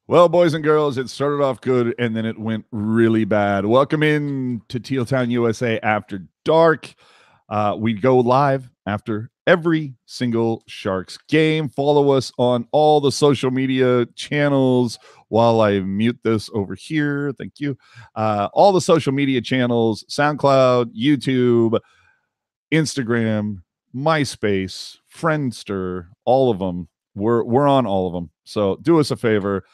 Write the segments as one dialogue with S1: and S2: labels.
S1: Well, boys and girls, it started off good and then it went really bad. Welcome in to Teal Town, USA After Dark. We go live after every single Sharks game. Follow us on all the social media channels while I mute this over here. Thank you. All the social media channels, SoundCloud, YouTube, Instagram, MySpace, Friendster, all of them. We're on all of them. So do us a favor,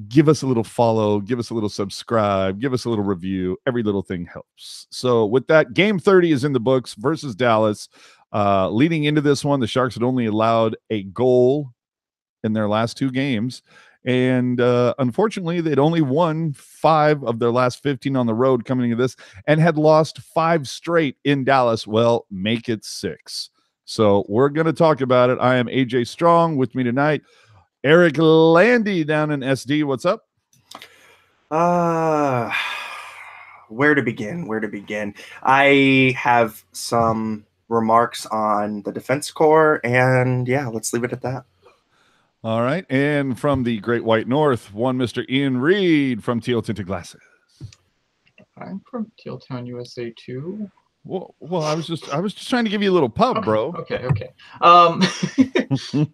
S1: give us a little follow, give us a little subscribe, give us a little review. Every little thing helps. So with that, game 30 is in the books versus Dallas. Leading into this one, the Sharks had only allowed a goal in their last two games. And unfortunately, they'd only won 5 of their last 15 on the road coming into this and had lost 5 straight in Dallas. Well, make it 6. So we're going to talk about it. I am AJ Strong. With me tonight, Eric Landi down in SD. What's up?
S2: Where to begin? I have some remarks on the defense core, and yeah, let's leave it at that.
S1: All right. And from the Great White North, one Mr. Ian Reed from Teal Tinted Glasses.
S3: I'm from Teal Town, USA too.
S1: Well, I was just trying to give you a little pub, bro.
S3: Okay.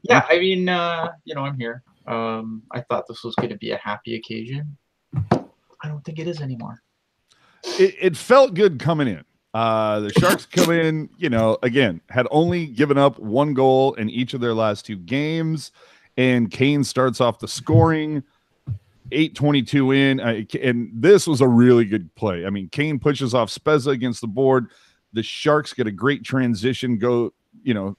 S3: Yeah, I mean, I'm here. I thought this was going to be a happy occasion. I don't think it is anymore.
S1: It felt good coming in. The Sharks come in, again, had only given up 1 goal in each of their last 2 games, and Kane starts off the scoring. 8:22 in, and this was a really good play. I mean, Kane pushes off Spezza against the board. The Sharks get a great transition.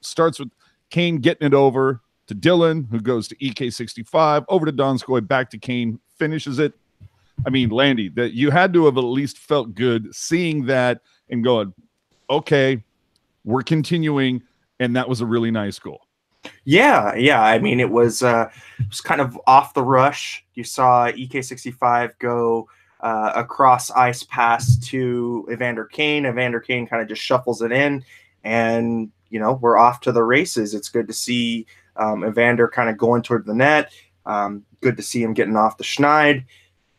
S1: Starts with Kane getting it over to Dylan, who goes to EK65, over to Donskoy, back to Kane, finishes it. I mean, Landi, that you had to have at least felt good seeing that and going, okay, we're continuing, and that was a really nice goal.
S2: Yeah. I mean, it was kind of off the rush. You saw EK65 go across ice pass to Evander Kane. Evander Kane kind of just shuffles it in, and we're off to the races. It's good to see Evander kind of going toward the net. Good to see him getting off the schneid,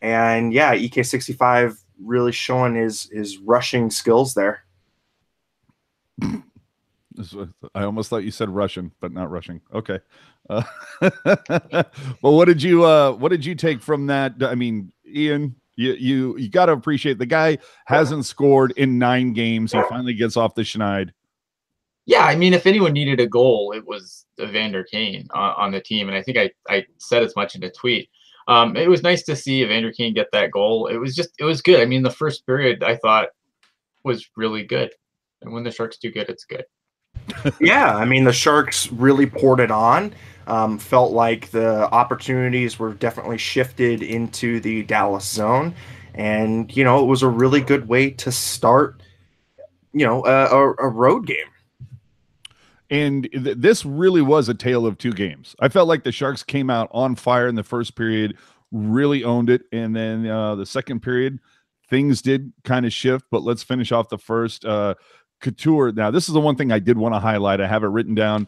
S2: and yeah, EK65 really showing his rushing skills there.
S1: I almost thought you said Russian, but not rushing. Okay. But what did you take from that? I mean, Ian, you got to appreciate the guy hasn't scored in 9 games. He finally gets off the schneid.
S3: Yeah, I mean, if anyone needed a goal, it was Evander Kane on the team, and I think I said as much in a tweet. It was nice to see Evander Kane get that goal. It was good. I mean, the first period I thought was really good, and when the Sharks do good, it's good.
S2: Yeah, I mean, the Sharks really poured it on. Felt like the opportunities were definitely shifted into the Dallas zone. And, it was a really good way to start, a road game.
S1: And this really was a tale of 2 games. I felt like the Sharks came out on fire in the first period, really owned it. And then the second period, things did kind of shift. But let's finish off the first. Couture. Now, this is the one thing I did want to highlight. I have it written down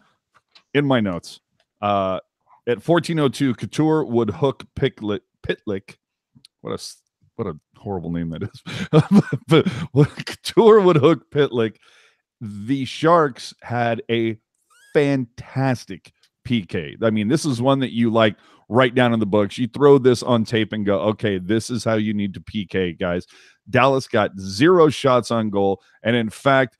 S1: in my notes. At 14:02, Couture would hook Pitlick. What a horrible name that is. But Couture would hook Pitlick. The Sharks had a fantastic PK. I mean, this is one that you write down in the books. You throw this on tape and go, okay, this is how you need to PK, guys. Dallas got 0 shots on goal, and in fact,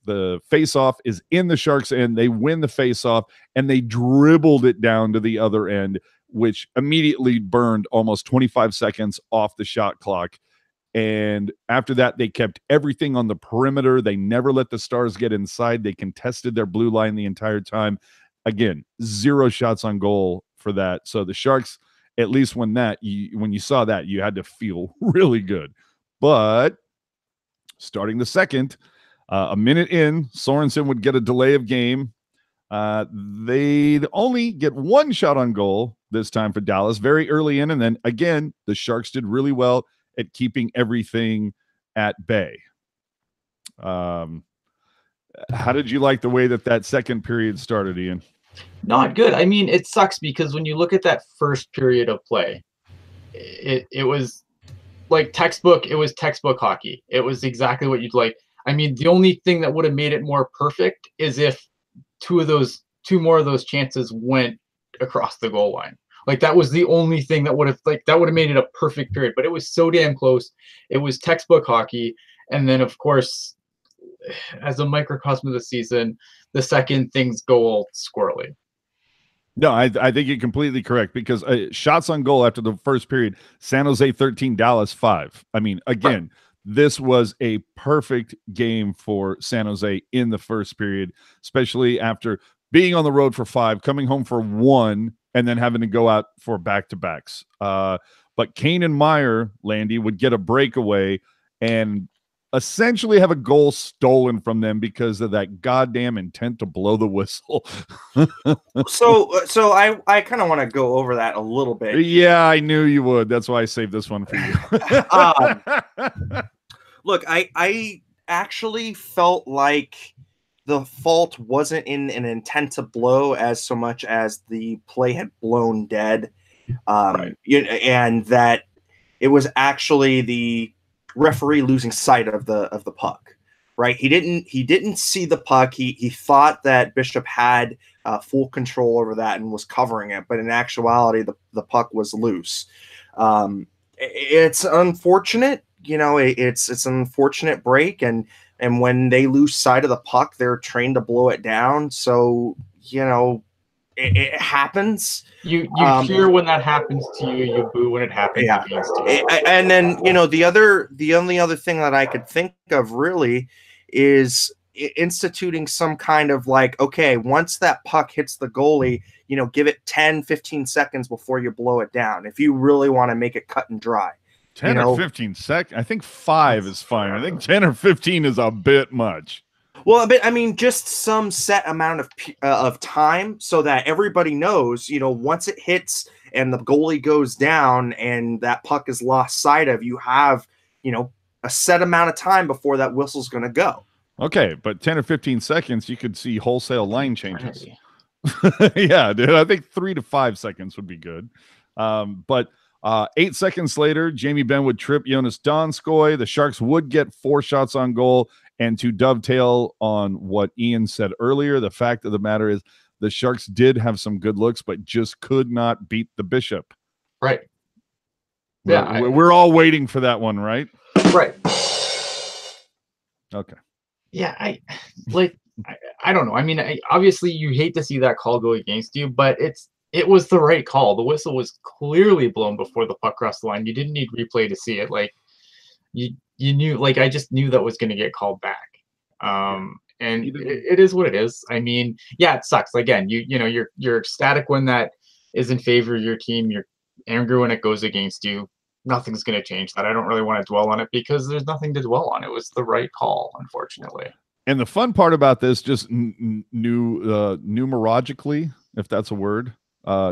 S1: the face-off is in the Sharks' end. They win the face-off, and they dribbled it down to the other end, which immediately burned almost 25 seconds off the shot clock. And after that, they kept everything on the perimeter. They never let the Stars get inside. They contested their blue line the entire time. Again, 0 shots on goal for that. So the Sharks, at least when you saw that, you had to feel really good. But starting the second, a minute in, Sorensen would get a delay of game. They'd only get 1 shot on goal this time for Dallas very early in. And then again, the Sharks did really well at keeping everything at bay. How did you like the way that second period started, Ian?
S3: Not good. I mean, it sucks because when you look at that first period of play, it was like textbook. It was textbook hockey. It was exactly what you'd like. I mean, the only thing that would have made it more perfect is if two more of those chances went across the goal line. Like that was the only thing that would have made it a perfect period. But it was so damn close. It was textbook hockey. And then of course, as a microcosm of the season, the second things go all squirrely.
S1: No, I think you're completely correct because shots on goal after the first period, San Jose 13, Dallas 5. I mean, again, this was a perfect game for San Jose in the first period, especially after being on the road for 5, coming home for 1, and then having to go out for back-to-backs. But Kane and Meyer, Landi, would get a breakaway and essentially have a goal stolen from them because of that goddamn intent to blow the whistle.
S2: So I kind of want to go over that a little bit.
S1: Yeah, I knew you would. That's why I saved this one for you.
S2: Look, I actually felt like the fault wasn't in an intent to blow as so much as the play had blown dead. And that it was actually the referee losing sight of the puck, right? He didn't see the puck. He thought that Bishop had full control over that and was covering it, but in actuality, the puck was loose. It's unfortunate, it's an unfortunate break, and when they lose sight of the puck, they're trained to blow it down. So it happens.
S3: You cheer when that happens to you. You boo when it happens against you.
S2: And then the only other thing that I could think of really is instituting some kind of like, okay, once that puck hits the goalie, give it 10, 15 seconds before you blow it down. If you really want to make it cut and dry.
S1: 10 or 15 seconds. I think 5 is fine. I think 10 or 15 is a bit much.
S2: Well, but I mean, just some set amount of time so that everybody knows, once it hits and the goalie goes down and that puck is lost sight of, you have, a set amount of time before that whistle's going to go.
S1: Okay, but 10 or 15 seconds, you could see wholesale line changes. Yeah, dude, I think 3 to 5 seconds would be good. But 8 seconds later, Jamie Benn would trip Jonas Donskoy. The Sharks would get 4 shots on goal. And to dovetail on what Ian said earlier, the fact of the matter is the Sharks did have some good looks, but just could not beat the Bishop.
S3: Right.
S1: Yeah. We're all waiting for that one, right?
S2: Right.
S1: Okay.
S3: Yeah, I don't know. I mean, obviously you hate to see that call go against you, but it was the right call. The whistle was clearly blown before the puck crossed the line. You didn't need replay to see it. Like you knew, like I just knew that was going to get called back. And it is what it is. I mean, yeah, it sucks. Again, you're ecstatic when that is in favor of your team. You're angry when it goes against you. Nothing's going to change that. I don't really want to dwell on it because there's nothing to dwell on. It was the right call, unfortunately.
S1: And the fun part about this, just numerologically, if that's a word,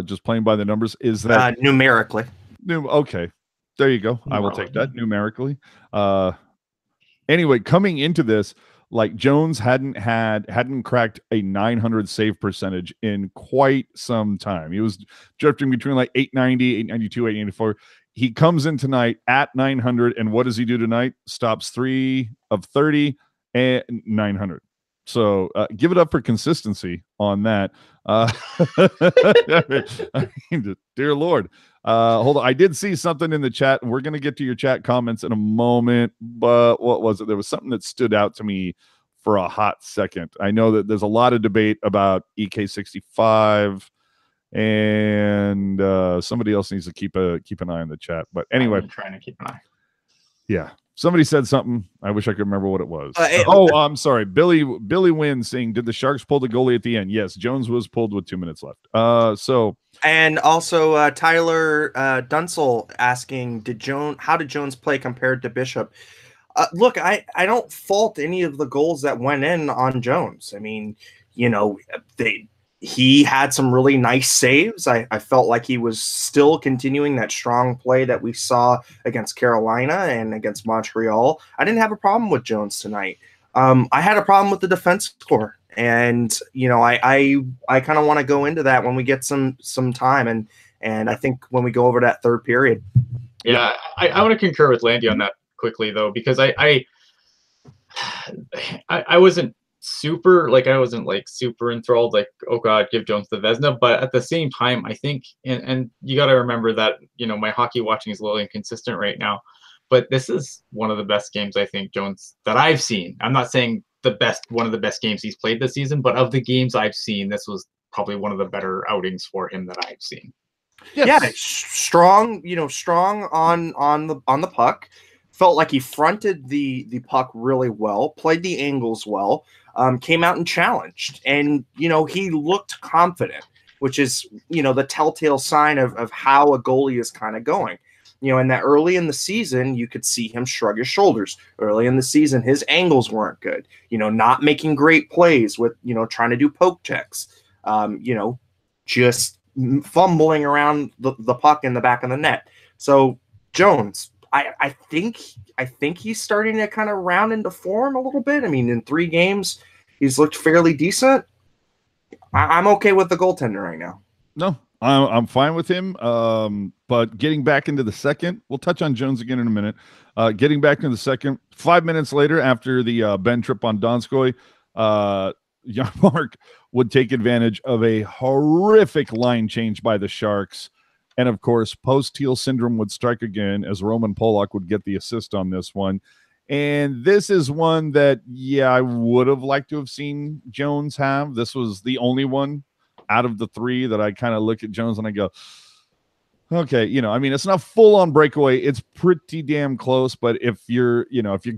S1: just playing by the numbers, is that
S2: numerically.
S1: Okay, there you go. I will take that numerically. Anyway, coming into this, like Jones hadn't cracked a 900 save percentage in quite some time. He was drifting between like 890, 892, 884. He comes in tonight at 900, and what does he do tonight? Stops 3 of 30 and 900. So give it up for consistency on that. I mean, dear Lord. Hold on. I did see something in the chat, and we're going to get to your chat comments in a moment, but what was it? There was something that stood out to me for a hot second. I know that there's a lot of debate about EK65, and somebody else needs to keep an eye on the chat. But anyway,
S3: I'm trying to keep an eye.
S1: Yeah. Somebody said something. I wish I could remember what it was. I'm sorry. Billy Wynn saying, did the Sharks pull the goalie at the end? Yes, Jones was pulled with 2 minutes left.
S2: And also Tyler Dunsel asking, how did Jones play compared to Bishop? Look, I don't fault any of the goals that went in on Jones. I mean, he had some really nice saves. I felt like he was still continuing that strong play that we saw against Carolina and against Montreal. I didn't have a problem with Jones tonight. I had a problem with the defense score. And I kind of want to go into that when we get some time, and I think when we go over that third period.
S3: Yeah, I want to concur with Landy on that quickly though, because I wasn't super enthralled, like, oh God, give Jones the Vezina. But at the same time, I think, and you got to remember that, my hockey watching is a little inconsistent right now, but this is one of the best games I think Jones that I've seen. I'm not saying one of the best games he's played this season, but of the games I've seen, this was probably one of the better outings for him that I've seen.
S2: Yes. Yeah, strong on the puck. Felt like he fronted the puck really well, played the angles well, came out and challenged, and he looked confident, which is the telltale sign of how a goalie is kind of going. And that early in the season, you could see him shrug his shoulders. Early in the season, his angles weren't good. Not making great plays with trying to do poke checks. Just fumbling around the puck in the back of the net. So Jones, I think he's starting to kind of round into form a little bit. I mean, in 3 games, he's looked fairly decent. I'm okay with the goaltender right now.
S1: No, I'm fine with him. But getting back into the second, we'll touch on Jones again in a minute. Getting back into the second, 5 minutes later, after the Ben trip on Donskoy, Mark would take advantage of a horrific line change by the Sharks. And of course, post-Teal syndrome would strike again as Roman Polak would get the assist on this one. And this is one that, I would have liked to have seen Jones have. This was the only one out of the 3 that I kind of look at Jones and I go, okay, it's not full on breakaway. It's pretty damn close. But if you're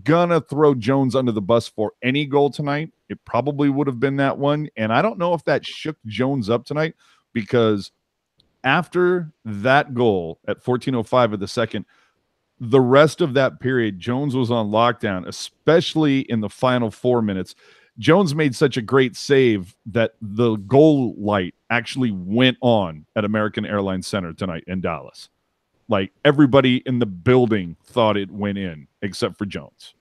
S1: gonna throw Jones under the bus for any goal tonight, it probably would have been that one. And I don't know if that shook Jones up tonight, because after that goal at 14:05 of the second, the rest of that period, Jones was on lockdown, especially in the final 4 minutes. Jones made such a great save that the goal light actually went on at American Airlines Center tonight in Dallas. Like, everybody in the building thought it went in except for Jones.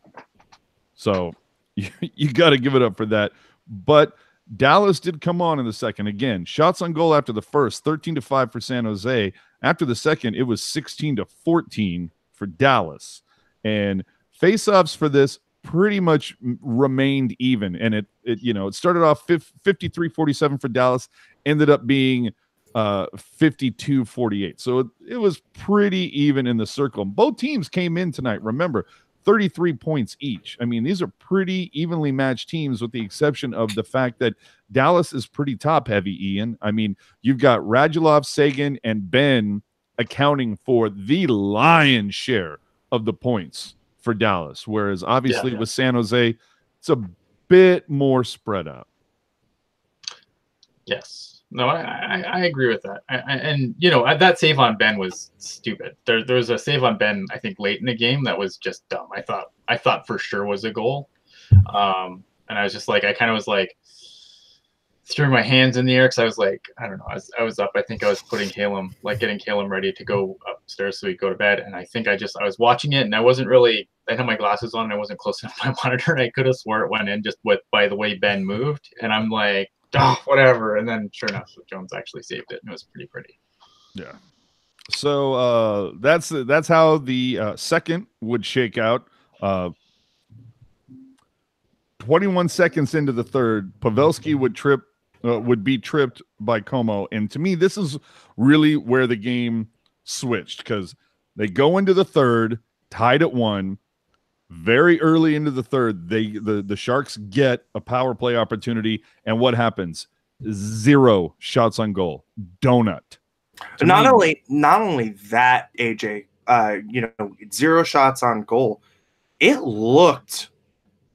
S1: So you got to give it up for that. But Dallas did come on in the second. Again, shots on goal after the first, 13-5 for San Jose. After the second, it was 16-14 for Dallas. And faceoffs for this pretty much remained even. And it started off 53-47 for Dallas, ended up being 52-48. So it was pretty even in the circle. Both teams came in tonight, remember, 33 points each. I mean, these are pretty evenly matched teams, with the exception of the fact that Dallas is pretty top heavy, Ian. I mean, you've got Radulov, Sagan, and Ben accounting for the lion's share of the points for Dallas, whereas obviously with San Jose, it's a bit more spread out.
S3: Yes. No, I agree with that. And that save on Ben was stupid. There was a save on Ben, I think, late in the game that was just dumb. I thought for sure was a goal. And I was just like, I kind of was like, threw my hands in the air, because I was like, I don't know, I was up. I think I was getting Caleb ready to go upstairs so he'd go to bed. And I think I was watching it, and I had my glasses on, and I wasn't close enough to my monitor, and I could have swore it went in just by the way Ben moved. And I'm like, oh, whatever. And then sure enough, Jones actually saved it, and it was pretty.
S1: Yeah. So that's how the second would shake out. 21 seconds into the third, Pavelski would be tripped by Como. And to me, this is really where the game switched, because they go into the third, tied at 1. Very early into the third, the Sharks get a power play opportunity, and what happens? 0 shots on goal. Donut.
S2: Not only that, AJ, 0 shots on goal. It looked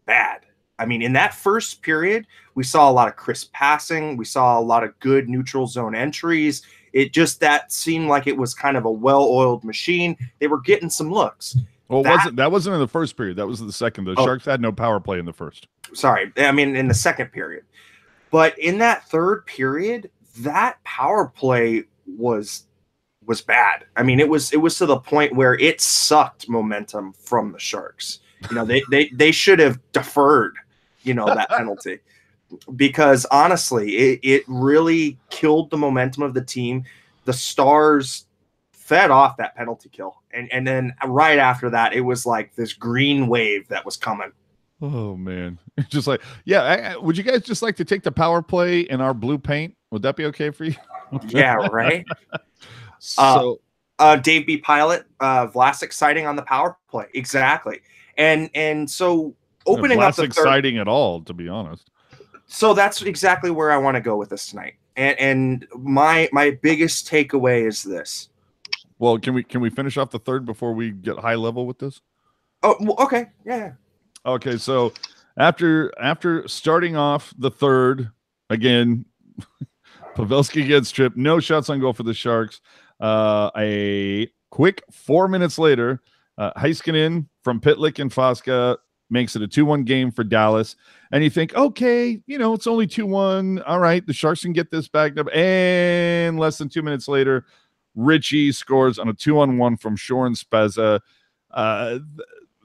S2: bad. I mean, in that first period, we saw a lot of crisp passing. We saw a lot of good neutral zone entries. That seemed like it was kind of a well-oiled machine. They were getting some looks.
S1: Well, that wasn't in the first period. That was in the second. The Sharks had no power play in the first.
S2: Sorry. I mean, in the second period. But in that third period, that power play was bad. I mean, it was to the point where it sucked momentum from the Sharks. They should have deferred, that penalty. because honestly, it really killed the momentum of the team. The Stars fed off that penalty kill, and then right after that, it was like this green wave that was coming.
S1: Oh man, just like, yeah. Would you guys just like to take the power play in our blue paint? Would that be okay for you?
S2: Yeah, right.
S1: So,
S2: Dave B. Pilot, Vlasic sighting on the power play, exactly, and so opening up the third,
S1: exciting at all, to be honest.
S2: So that's exactly where I want to go with this tonight, and my biggest takeaway is this.
S1: Well, can we finish off the third before we get high level with this?
S2: Oh, okay, yeah.
S1: Okay, so after starting off the third, again, Pavelski gets tripped. No shots on goal for the Sharks. A quick 4 minutes later, Heiskanen from Pitlick and Fosca makes it a 2-1 game for Dallas. And you think, okay, it's only 2-1. All right, the Sharks can get this backed up. And less than 2 minutes later, Richie scores on a 2-on-1 from Shore and Spezza.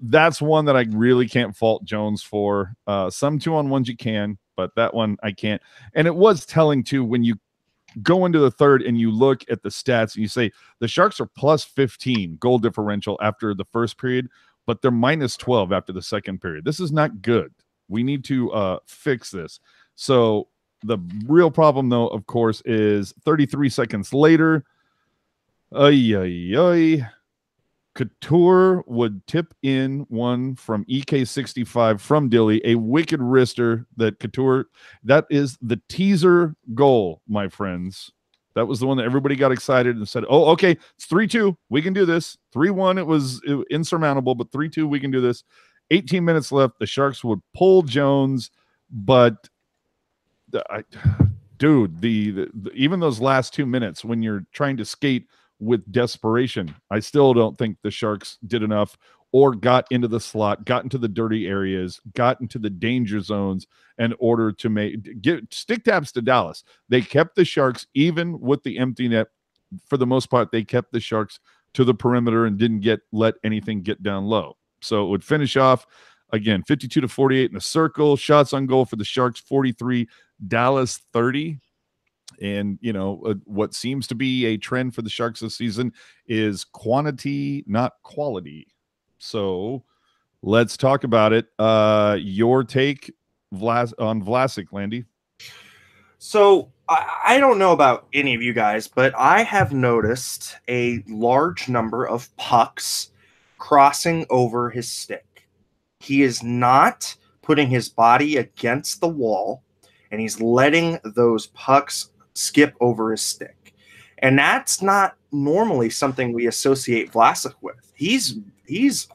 S1: That's one that I really can't fault Jones for. Some 2-on-1s you can, but that one I can't. And it was telling, too, when you go into the third and you look at the stats and you say the Sharks are plus 15 goal differential after the first period, but they're minus 12 after the second period. This is not good. We need to fix this. So the real problem, though, of course, is 33 seconds later, Couture would tip in one from EK65 from Dilly, a wicked wrister that Couture, that is the teaser goal, my friends. That was the one that everybody got excited and said, oh, okay, it's 3-2. We can do this. 3-1, it was insurmountable, but 3-2, we can do this. 18 minutes left. The Sharks would pull Jones, but dude, even those last 2 minutes when you're trying to skate with desperation, I still don't think the Sharks did enough or got into the slot, got into the dirty areas, got into the danger zones in order to get stick taps to Dallas. They kept the Sharks, even with the empty net, for the most part, they kept the Sharks to the perimeter and didn't let anything get down low. So it would finish off, again, 52-48 in the circle. Shots on goal for the Sharks, 43, Dallas 30. And, what seems to be a trend for the Sharks this season is quantity, not quality. So let's talk about it. Your take on Vlasic, Landi?
S2: So I don't know about any of you guys, but I have noticed a large number of pucks crossing over his stick. He is not putting his body against the wall, and he's letting those pucks skip over his stick. And that's not normally something we associate Vlasic with. He's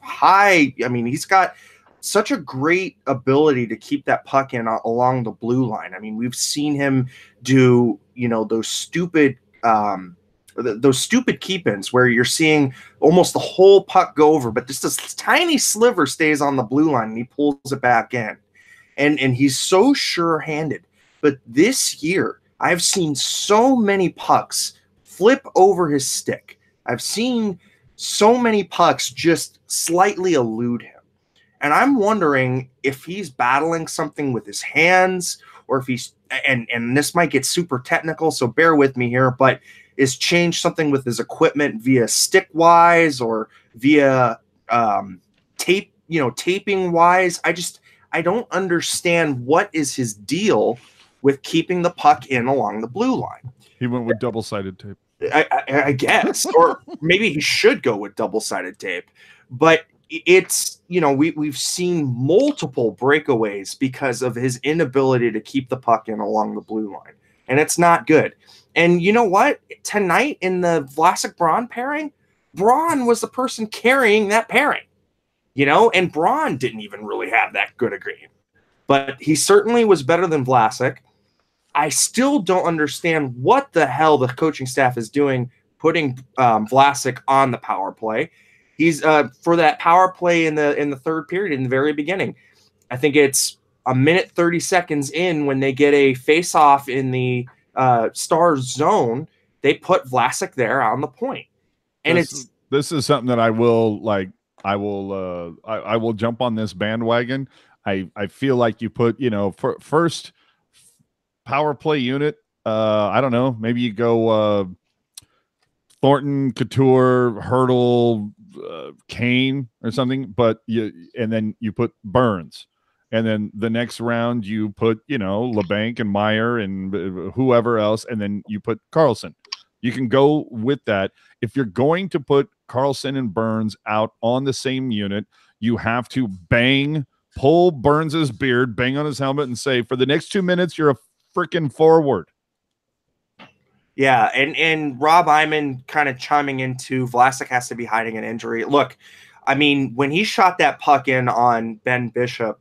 S2: high. I mean, he's got such a great ability to keep that puck in along the blue line. I mean, we've seen him do, those stupid keep-ins where you're seeing almost the whole puck go over, but just this tiny sliver stays on the blue line and he pulls it back in. And he's so sure-handed. But this year, I've seen so many pucks flip over his stick. I've seen so many pucks just slightly elude him. And I'm wondering if he's battling something with his hands, or if he's, and this might get super technical, so bear with me here, but is changed something with his equipment via stick wise or via taping wise. I don't understand what is his deal with keeping the puck in along the blue line.
S1: He went with double-sided tape.
S2: I guess, or maybe he should go with double-sided tape. But it's, we've seen multiple breakaways because of his inability to keep the puck in along the blue line. And it's not good. And you know what? Tonight in the Vlasic-Braun pairing, Braun was the person carrying that pairing. And Braun didn't even really have that good a game. But he certainly was better than Vlasic. I still don't understand what the hell the coaching staff is doing putting Vlasic on the power play. He's for that power play in the third period in the very beginning. I think it's a minute 30 seconds in when they get a face-off in the Stars zone. They put Vlasic there on the point, and
S1: this is something that I will I will jump on this bandwagon. I feel like you put, power play unit, I don't know, maybe you go Thornton, Couture, Hurdle, Kane or something, and then you put Burns. And then the next round you put, LeBanc and Meyer and whoever else, and then you put Carlson. You can go with that. If you're going to put Carlson and Burns out on the same unit, you have to pull Burns's beard, bang on his helmet, and say, for the next 2 minutes, you're a freaking forward.
S2: Yeah, and Rob Iman kind of chiming into Vlasic has to be hiding an injury. Look, I mean, when he shot that puck in on Ben Bishop,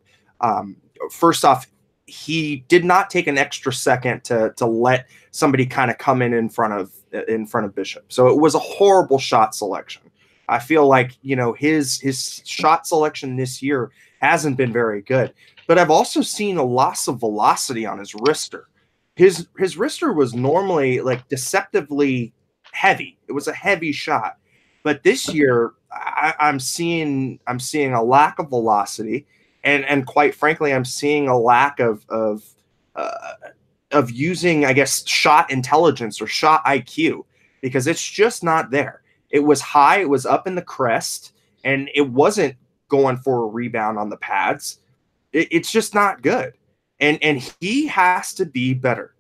S2: first off, he did not take an extra second to let somebody kind of come in front of Bishop. So it was a horrible shot selection. I feel like, his shot selection this year hasn't been very good. But I've also seen a loss of velocity on his wrister. His wrister was normally like deceptively heavy. It was a heavy shot. But this year I'm seeing a lack of velocity. And quite frankly, I'm seeing a lack of using, I guess, shot intelligence or shot IQ, because it's just not there. It was high, it was up in the crest, and it wasn't going for a rebound on the pads. It's just not good, and he has to be better.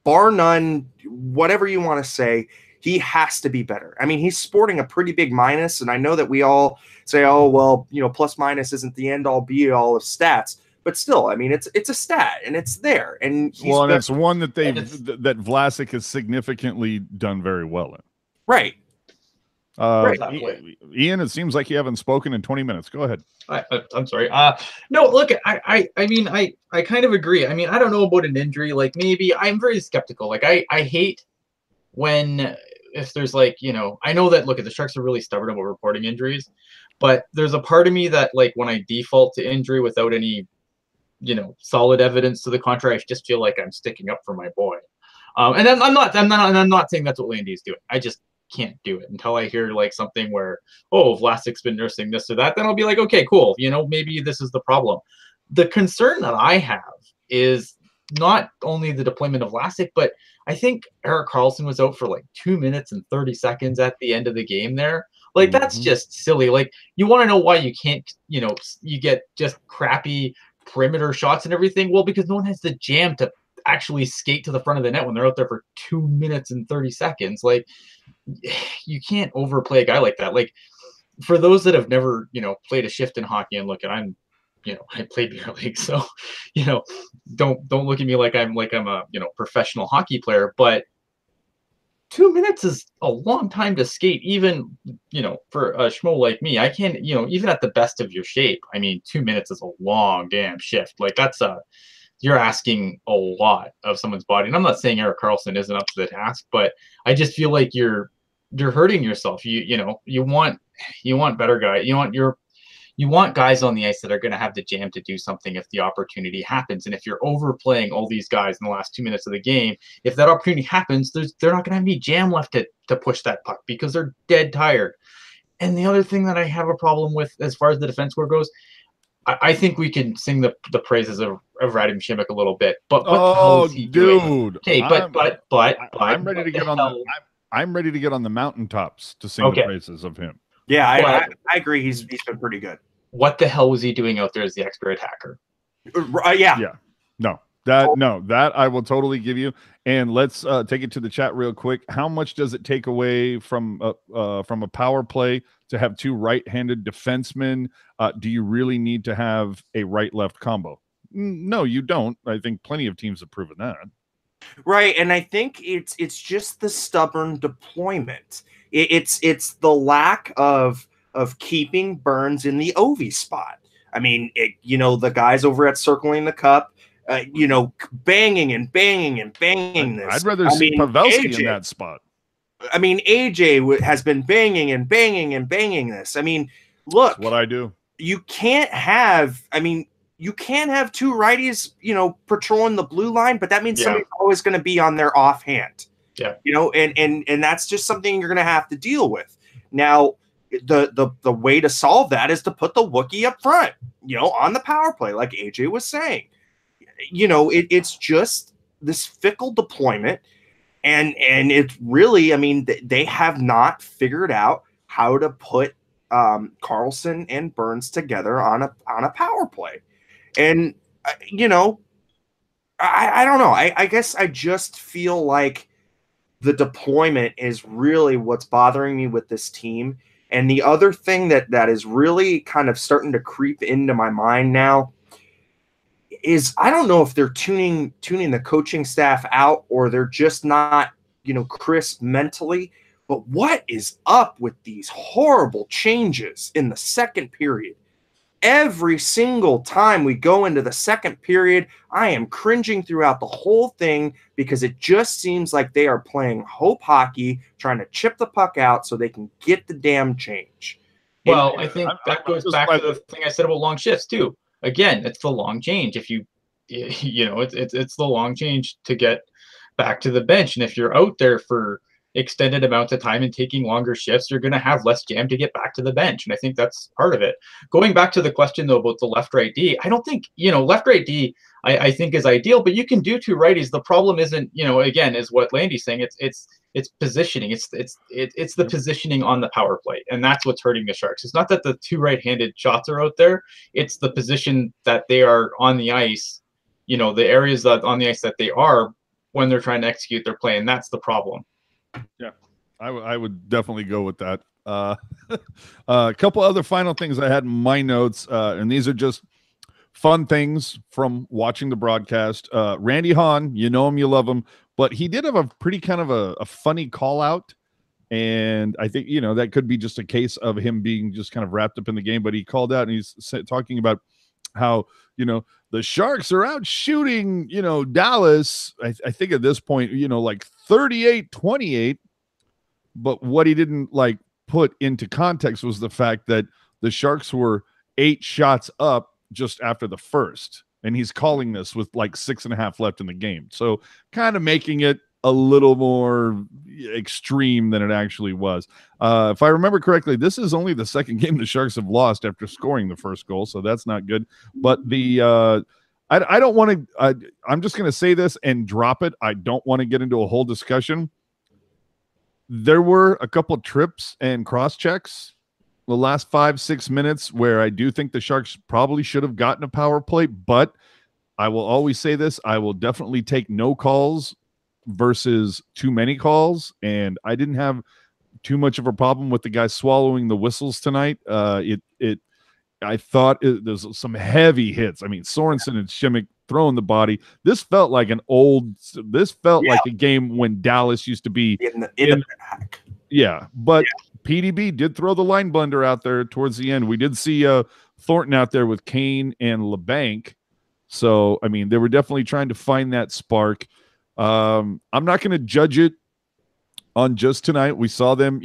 S2: Bar none, whatever you want to say. He has to be better. I mean, he's sporting a pretty big minus, and I know that we all say, oh, well, plus minus isn't the end-all be-all of stats, but still, I mean, it's a stat, and it's there. And
S1: it's one that that Vlasic has significantly done very well in.
S2: Right.
S1: Ian, it seems like you haven't spoken in 20 minutes. Go ahead.
S3: I'm sorry. No, look, I mean, I kind of agree. I mean, I don't know about an injury. Like, maybe I'm very skeptical. Like, I hate when, if there's like, I know that, look, the Sharks are really stubborn about reporting injuries, but there's a part of me that, like, when I default to injury without any, solid evidence to the contrary, I just feel like I'm sticking up for my boy. And then I'm not saying that's what Landy's doing. I just can't do it until I hear like something where, oh, Vlasic's been nursing this or that. Then I'll be like, okay, cool. Maybe this is the problem. The concern that I have is not only the deployment of Vlasic, but I think Erik Karlsson was out for like 2 minutes and 30 seconds at the end of the game there. Like, that's just silly. Like, you want to know why you can't, you get just crappy perimeter shots and everything? Well, because no one has the jam to actually skate to the front of the net when they're out there for 2 minutes and 30 seconds. Like, you can't overplay a guy like that. Like, for those that have never, played a shift in hockey, and look, and I play beer league, so, don't look at me like I'm a, professional hockey player, but 2 minutes is a long time to skate, even, for a schmo like me. I can't, even at the best of your shape, I mean, 2 minutes is a long damn shift. Like, you're asking a lot of someone's body. And I'm not saying Erik Karlsson isn't up to the task, but I just feel like you're hurting yourself. You want better guys. You want guys on the ice that are going to have the jam to do something if the opportunity happens. And if you're overplaying all these guys in the last 2 minutes of the game, if that opportunity happens, they're not going to have any jam left to push that puck because they're dead tired. And the other thing that I have a problem with as far as the defense score goes, I think we can sing the praises of Radim Šimik a little bit, but what the hell is he doing? Okay, but
S1: I'm ready to get on I'm ready to get on the mountaintops to sing the praises of him.
S2: Yeah, I agree. He's been pretty good.
S3: What the hell was he doing out there as the expert attacker?
S2: Yeah.
S1: No, that I will totally give you. And let's take it to the chat real quick. How much does it take away from a power play to have two right-handed defensemen? Do you really need to have a right-left combo? No, you don't. I think plenty of teams have proven that.
S2: Right, and I think it's just the stubborn deployment. It's the lack of keeping Burns in the Ovi spot. I mean, the guys over at Circling the Cup, banging and banging and banging this.
S1: I'd rather see Pavelski in that spot.
S2: I mean, AJ has been banging and banging and banging this. I mean, look.
S1: That's what I do.
S2: You can't have two righties, patrolling the blue line, but that means somebody's always going to be on their offhand.
S3: Yeah.
S2: And that's just something you're going to have to deal with. Now, the way to solve that is to put the Wookiee up front, on the power play, like AJ was saying. it's just this fickle deployment. And it's really, I mean, they have not figured out how to put Carlson and Burns together on a power play. And, I don't know. I guess I just feel like the deployment is really what's bothering me with this team. And the other thing that is really kind of starting to creep into my mind now is I don't know if they're tuning the coaching staff out, or they're just not, crisp mentally. But what is up with these horrible changes in the second period? Every single time we go into the second period, I am cringing throughout the whole thing, because it just seems like they are playing hope hockey, trying to chip the puck out so they can get the damn change.
S3: Well, I think that goes back to the thing I said about long shifts too. Again, it's the long change. If it's the long change to get back to the bench, and if you're out there for extended amounts of time and taking longer shifts, you're going to have less jam to get back to the bench. And I think that's part of it. Going back to the question, though, about the left-right D, I don't think, left-right D, I think is ideal, but you can do two righties. The problem isn't, again, is what Landy's saying. It's positioning. It's the positioning on the power play. And that's what's hurting the Sharks. It's not that the two right-handed shots are out there. It's the position that they are on the ice, the areas that on the ice that they are when they're trying to execute their play. And that's the problem.
S1: Yeah, I would definitely go with that. A couple other final things I had in my notes, and these are just fun things from watching the broadcast. Randy Hahn, you know him, you love him, but he did have a pretty kind of a funny call out. And I think, that could be just a case of him being just kind of wrapped up in the game. But he called out and he's talking about how, the Sharks are out shooting, Dallas, I think at this point, like 38-28. But what he didn't put into context was the fact that the Sharks were 8 shots up just after the first. And he's calling this with 6.5 left in the game. So kind of making it a little more extreme than it actually was. If I remember correctly, this is only the second game the Sharks have lost after scoring the first goal, so that's not good. But I don't want to I'm just going to say this and drop it. I don't want to get into a whole discussion. There were a couple of trips and cross checks the last 5-6 minutes where I do think the Sharks probably should have gotten a power play, but I will always say this, I will definitely take no calls versus too many calls, and I didn't have too much of a problem with the guys swallowing the whistles tonight. I thought there's some heavy hits. I mean, Sorensen and Schimmick throwing the body. This felt like like a game when Dallas used to be
S2: in the back.
S1: Yeah, but PDB did throw the line blender out there towards the end. We did see Thornton out there with Kane and LeBanc. So, I mean, they were definitely trying to find that spark. I'm not going to judge it on just tonight. We saw them,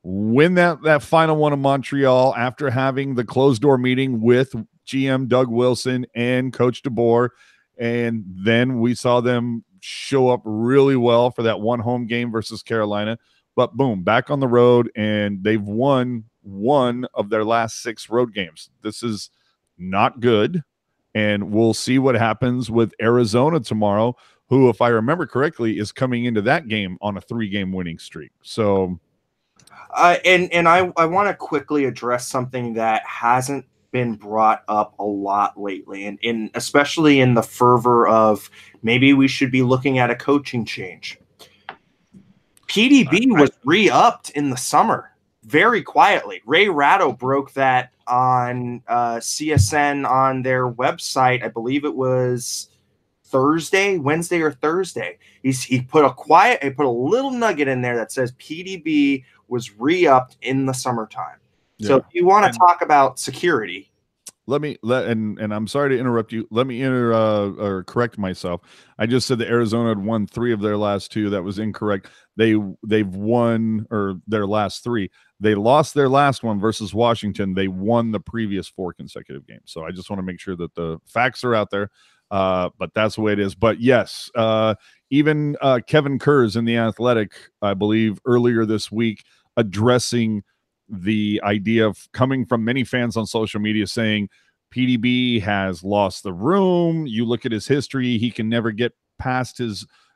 S1: win that final one in Montreal after having the closed door meeting with GM Doug Wilson and Coach DeBoer. And then we saw them show up really well for that one home game versus Carolina. But boom, back on the road, and they've won one of their last 6 road games. This is not good. And we'll see what happens with Arizona tomorrow, who, if I remember correctly, is coming into that game on a 3-game winning streak. So,
S2: and I want to quickly address something that hasn't been brought up a lot lately, and especially in the fervor of maybe we should be looking at a coaching change. PDB was re-upped in the summer very quietly. Ray Ratto broke that on CSN on their website. I believe it was Wednesday or Thursday. He put a little nugget in there that says PDB was re-upped in the summertime. Yeah. So if you want to talk about security,
S1: and I'm sorry to interrupt you. Let me correct myself. I just said that Arizona had won 3 of their last 2. That was incorrect. They've won their last 3. They lost their last one versus Washington. They won the previous 4 consecutive games. So I just want to make sure that the facts are out there. But that's the way it is. But yes, even Kevin Kurz in The Athletic, I believe, earlier this week, addressing the idea of coming from many fans on social media saying PDB has lost the room. You look at his history, he can never get past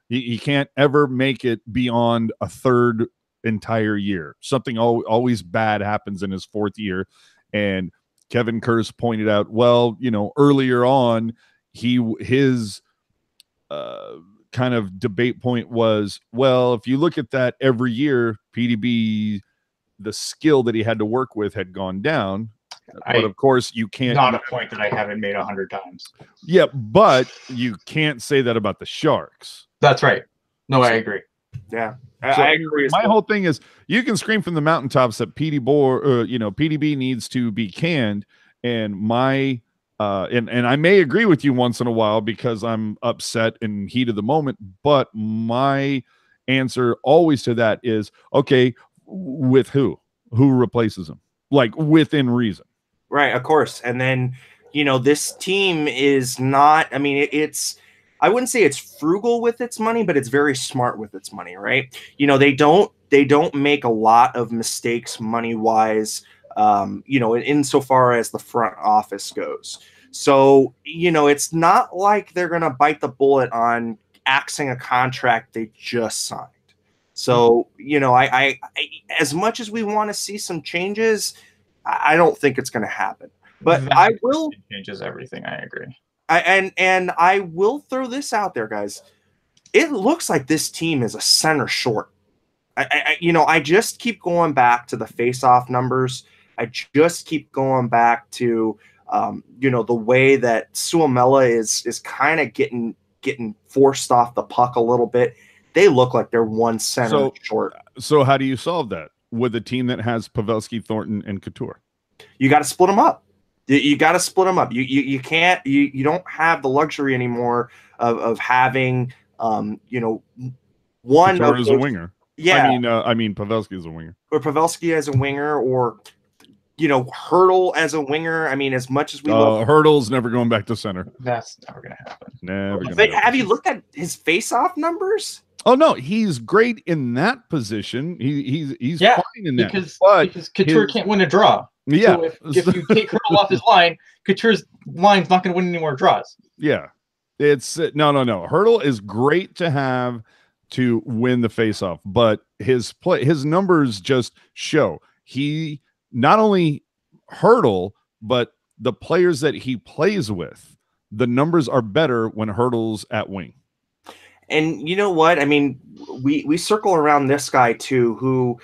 S1: he can't ever make it beyond a third entire year. Something always bad happens in his fourth year. And Kevin Kurz pointed out, well, earlier on, his kind of debate point was, well, if you look at that every year, PDB, the skill that he had to work with had gone down. But of course, you can't.
S3: Not a point that I haven't made 100 times.
S1: Yeah, but you can't say that about the Sharks.
S3: That's right. No, I agree.
S2: Yeah,
S1: So
S2: I agree.
S1: My whole thing is, you can scream from the mountaintops that PDB needs to be canned, and and I may agree with you once in a while because I'm upset and heat of the moment, but my answer always to that is, okay, with who replaces him, like within reason.
S2: Right, of course. And then, this team is not, I mean, I wouldn't say it's frugal with its money, but it's very smart with its money, right? They don't make a lot of mistakes money-wise, insofar as the front office goes. So, it's not like they're going to bite the bullet on axing a contract they just signed. So, I as much as we want to see some changes, I don't think it's going to happen. But I will
S3: changes everything. I agree.
S2: And I will throw this out there, guys. It looks like this team is a center short. I just keep going back to the face-off numbers. I just keep going back to the way that Suomela is kind of getting forced off the puck a little bit. They look like they're one center short.
S1: So how do you solve that with a team that has Pavelski, Thornton, and Couture?
S2: You got to split them up. You got to split them up. You can't. You don't have the luxury anymore of having one
S1: Couture is a winger.
S2: Yeah,
S1: I mean Pavelski is a winger,
S2: or Pavelski as a winger, or Hurdle as a winger. I mean, as much as we love
S1: Hurdle's never going back to center.
S3: That's never going to happen.
S1: Never.
S2: Have you looked at his face-off numbers?
S1: Oh no, he's great in that position. He's fine in that
S3: because Couture can't win a draw.
S1: Yeah.
S3: So if you take Hurdle off his line, Couture's line's not going to win any more draws.
S1: Yeah. It's no. Hurdle is great to have to win the faceoff, but his numbers just show he not only Hurdle, but the players that he plays with, the numbers are better when Hurdle's at wing.
S2: And you know what? I mean, we circle around this guy too, who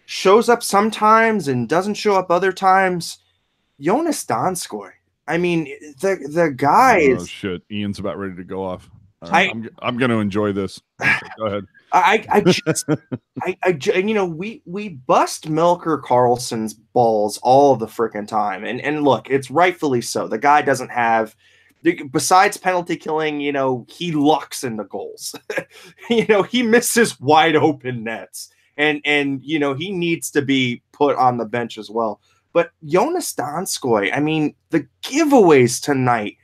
S2: shows up sometimes and doesn't show up other times. Jonas Donskoy. I mean, the guy is.
S1: Oh shit! Ian's about ready to go off. I'm going to enjoy this. Go ahead.
S2: We bust Melker Karlsson's balls all the freaking time, and look, it's rightfully so. The guy doesn't have. Besides penalty killing, he lucks in the goals. He misses wide open nets, and he needs to be put on the bench as well. But Jonas Donskoy, I mean, the giveaways tonight,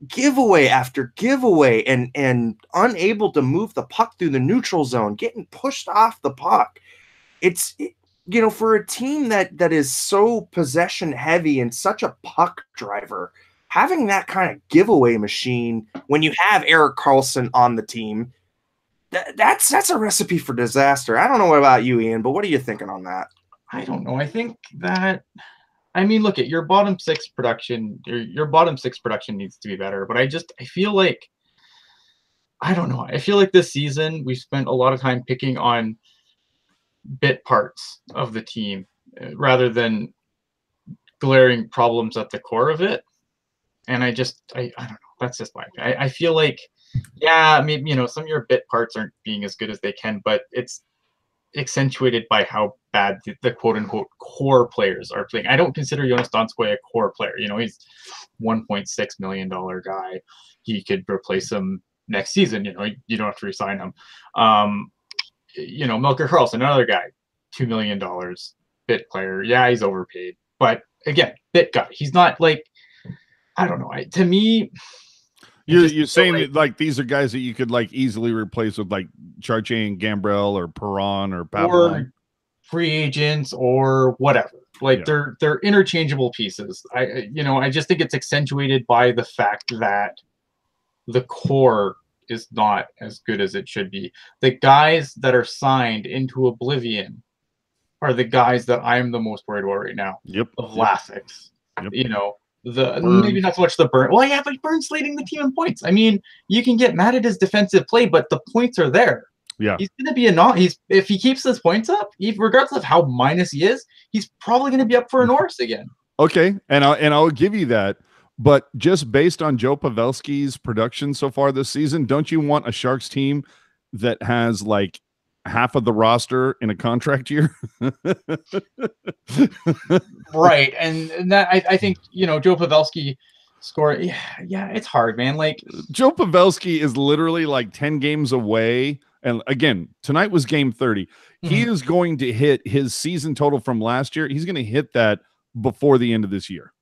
S2: giveaway after giveaway, and unable to move the puck through the neutral zone, getting pushed off the puck. It's for a team that is so possession heavy and such a puck driver. Having that kind of giveaway machine when you have Erik Karlsson on the team, that's a recipe for disaster. I don't know what about you, Ian, but what are you thinking on that?
S3: I don't know. I think that, look at your bottom six production. Your bottom six production needs to be better. But I feel like, I don't know. I feel like this season we've spent a lot of time picking on bit parts of the team rather than glaring problems at the core of it. And I don't know. That's just my opinion. I feel like, yeah, maybe, some of your bit parts aren't being as good as they can, but it's accentuated by how bad the quote unquote core players are playing. I don't consider Jonas Donskoy a core player. He's $1.6 million guy. He could replace him next season. You don't have to resign him. Melker Karlsson, another guy, $2 million bit player. Yeah, he's overpaid, but again, bit guy. He's not like, I don't know. To me,
S1: you're saying that like these are guys that you could like easily replace with like Chartier and Gambrell or Perron or Pavlov,
S3: or free agents or whatever. Like they're interchangeable pieces. I just think it's accentuated by the fact that the core is not as good as it should be. The guys that are signed into oblivion are the guys that I'm the most worried about right now.
S1: Yep.
S3: The Vlasics.
S1: Yep.
S3: Maybe not so much the Burn. Well, yeah, but Burns leading the team in points. I mean, you can get mad at his defensive play, but the points are there.
S1: Yeah.
S3: He's going to be if he keeps his points up, regardless of how minus he is, he's probably going to be up for a Norris again.
S1: Okay, and I'll give you that. But just based on Joe Pavelski's production so far this season, don't you want a Sharks team that has like half of the roster in a contract year?
S3: Right. And that I think, Joe Pavelski scored. Yeah, it's hard, man. Like
S1: Joe Pavelski is literally like 10 games away. And again, tonight was game 30. He is going to hit his season total from last year. He's going to hit that before the end of this year.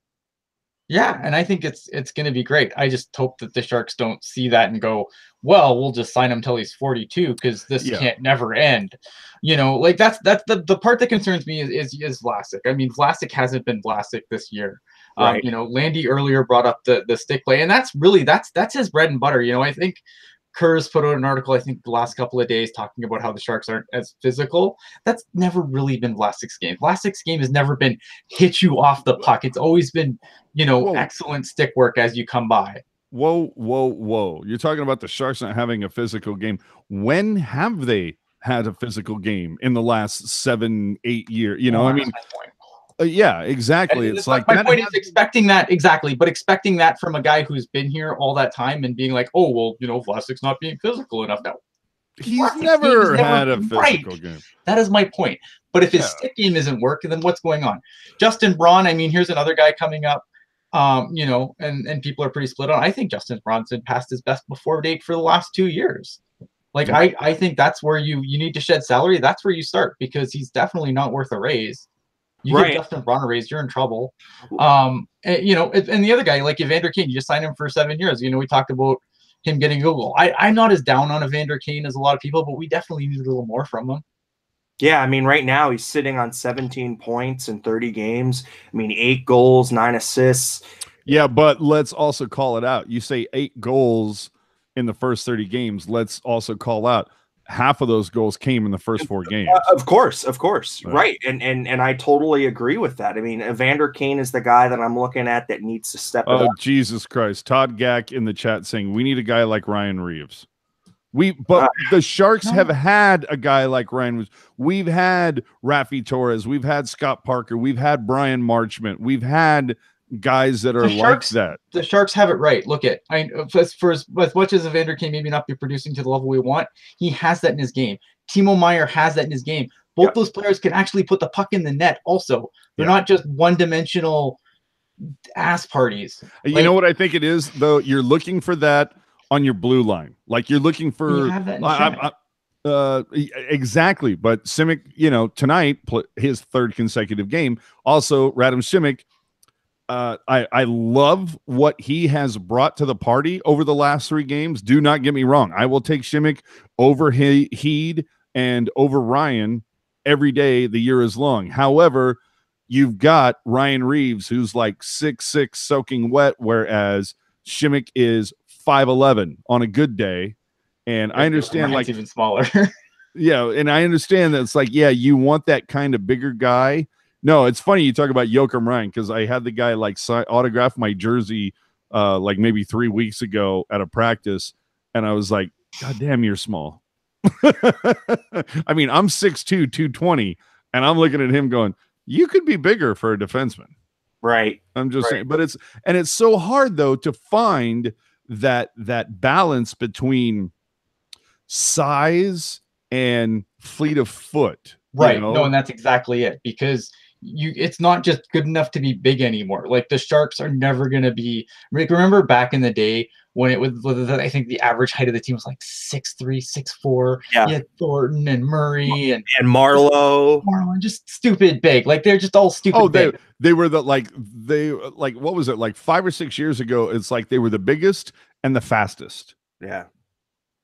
S3: Yeah, and I think it's going to be great. I just hope that the Sharks don't see that and go, well, we'll just sign him till he's 42 because this can't never end. Like that's the part that concerns me is Vlasic. I mean, Vlasic hasn't been Vlasic this year.
S2: Right.
S3: Landy earlier brought up the stick play, and that's his bread and butter. I think Kerr's put out an article, I think the last couple of days, talking about how the Sharks aren't as physical. That's never really been Vlasic's game. Vlasic's game has never been hit you off the puck. It's always been, excellent stick work as you come by.
S1: Whoa. You're talking about the Sharks not having a physical game. When have they had a physical game in the last 7-8 years? I mean, yeah, exactly. It's like
S3: my point is expecting that exactly, but expecting that from a guy who's been here all that time and being like, oh well, Vlasic's not being physical enough now.
S1: He's never had a physical game.
S3: That is my point. But if his stick game isn't working, then what's going on? Justin Braun. I mean, here's another guy coming up. And people are pretty split on. I think Justin Braun's been past his best before date for the last 2 years. Like I think that's where you need to shed salary. That's where you start because he's definitely not worth a raise. You give Justin Braun a raise, you're in trouble. And the other guy, like Evander Kane, you just signed him for 7 years. We talked about him getting Google. I'm not as down on Evander Kane as a lot of people, but we definitely need a little more from him.
S2: Yeah, I mean, right now he's sitting on 17 points in 30 games. I mean, 8 goals, 9 assists.
S1: Yeah, but let's also call it out. You say 8 goals in the first 30 games. Let's also call out half of those goals came in the first 4 games.
S2: Of course. Right. And I totally agree with that. I mean, Evander Kane is the guy that I'm looking at that needs to step up.
S1: Jesus Christ. Todd Gack in the chat saying we need a guy like Ryan Reeves. The Sharks have had a guy like Ryan Reeves. We've had Rafi Torres. We've had Scott Parker. We've had Brian Marchment. We've had guys that are like that.
S3: The Sharks have it right. Look at for as much as Evander Kane maybe not be producing to the level we want, he has that in his game. Timo Meier has that in his game. Both those players can actually put the puck in the net. Also, they're not just one-dimensional ass parties.
S1: You know what I think it is though? You're looking for that on your blue line, like you're looking for.
S3: You have that in
S1: exactly. But Simic, tonight his 3rd consecutive game. Also, Radim Simic. I love what he has brought to the party over the last 3 games. Do not get me wrong. I will take Simic over Heed and over Ryan every day the year is long. However, you've got Ryan Reeves, who's like 6'6", soaking wet, whereas Simic is 5'11" on a good day. And I understand
S3: Ryan's even smaller.
S1: Yeah, and I understand that it's like, you want that kind of bigger guy. No, it's funny you talk about Joakim Ryan because I had the guy like autograph my jersey like maybe 3 weeks ago at a practice, and I was like, God damn, you're small. I mean, I'm 6'2", 220, and I'm looking at him going, you could be bigger for a defenseman.
S2: Right.
S1: I'm just saying, but it's so hard though to find that balance between size and fleet of foot.
S3: Right. No, and that's exactly it because it's not just good enough to be big anymore. Like the Sharks are never going to be. Remember back in the day when it was, I think the average height of the team was like 6'3", 6'4".
S2: Yeah.
S3: You had Thornton and Murray and
S2: Marlowe,
S3: just stupid big. Like they're just all stupid. Big.
S1: They were what was it, like 5 or 6 years ago? It's like they were the biggest and the fastest.
S2: Yeah.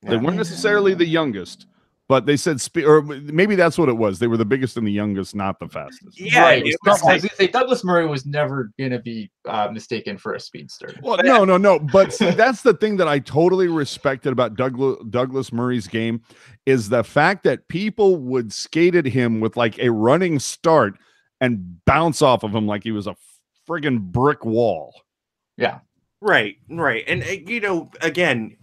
S1: They weren't necessarily the youngest, But they said or maybe that's what it was. They were the biggest and the youngest, not the fastest.
S2: Yeah,
S3: right.
S2: it was
S3: I was gonna say Douglas Murray was never gonna be mistaken for a speedster.
S1: Well, no. But see, that's the thing that I totally respected about Douglas Murray's game is the fact that people would skate at him with like a running start and bounce off of him like he was a friggin' brick wall.
S3: Yeah.
S2: Right. And, again,